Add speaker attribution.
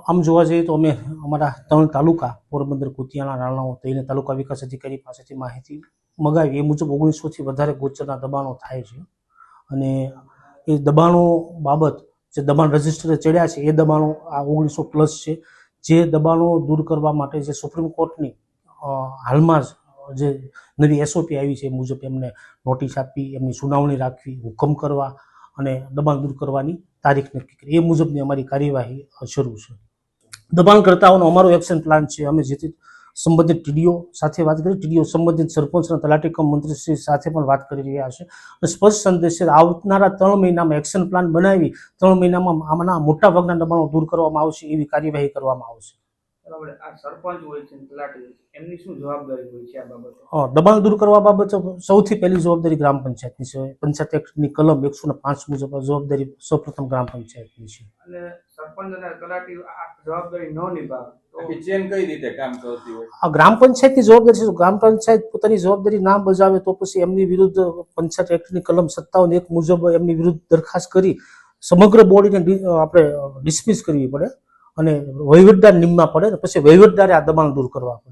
Speaker 1: આમ જોવા જઈએ તો અમે અમારા 3 તાલુકા પોરબંદર, કુતિયાણા, રાણાઓ થઈને તાલુકા વિકાસ અધિકારી પાસેથી માહિતી મગાવી. એ મુજબ 1900થી વધારે ગોચરના દબાણો થાય છે અને એ દબાણો બાબત જે દબાણ રજિસ્ટરે ચડ્યા છે એ દબાણો આ 1900+ છે. જે દબાણો દૂર કરવા માટે જે સુપ્રીમ કોર્ટની હાલમાં જ જે નવી SOP આવી છે એ મુજબ એમને નોટિસ આપી, એમની સુનાવણી રાખવી, હુકમ કરવા અને દબાણ દૂર કરવાની તારીખ નક્કી કરી. એ મુજબની અમારી કાર્યવાહી શરૂ છે. દબાણકર્તાઓનો અમારો એક્શન પ્લાન છે. અમે જે સંબંધિત TDO સાથે વાત કરી, TDO સંબંધિત સરપંચ અને તલાટી કમ મંત્રીશ્રી સાથે પણ વાત કરી રહ્યા છે અને સ્પષ્ટ સંદેશ છે આવનારા 3 મહિનામાં એક્શન પ્લાન બનાવી 3 મહિનામાં આમાંના મોટા ભાગના દબાણો દૂર કરવામાં આવશે, એવી કાર્યવાહી કરવામાં આવશે.
Speaker 2: બરાબર. આ સરપંચ હોય છે, તલાટી હોય છે, એમની શું જવાબદારી હોય છે આ બાબતે?
Speaker 1: દબાણ દૂર કરવા બાબત સૌથી પહેલી જવાબદારી ગ્રામ પંચાયતની છે. પંચાયત એક્ટની કલમ 105 મુજબ જવાબદારી સૌપ્રથમ ગ્રામ પંચાયતની છે.
Speaker 2: અને સરપંચ અને તલાટી આ જવાબદારી ન નિભાવે તો
Speaker 3: ચેન કઈ રીતે કામ કરતી હોય?
Speaker 1: આ ગ્રામ પંચાયતની જવાબદારી છે. ગ્રામ પંચાયત પોતાની જવાબદારી ના બજાવે તો પછી એમની વિરુદ્ધ પંચાયત એક્ટની કલમ 57(1) મુજબ એમની વિરુદ્ધ દરખાસ્ત કરી સમગ્ર બોડીને આપણે ડિસમિસ કરવી પડે અને વહીવટદાર નિમવા પડે. પછી વહીવટદારે આ દબાણ દૂર કરવા પડે.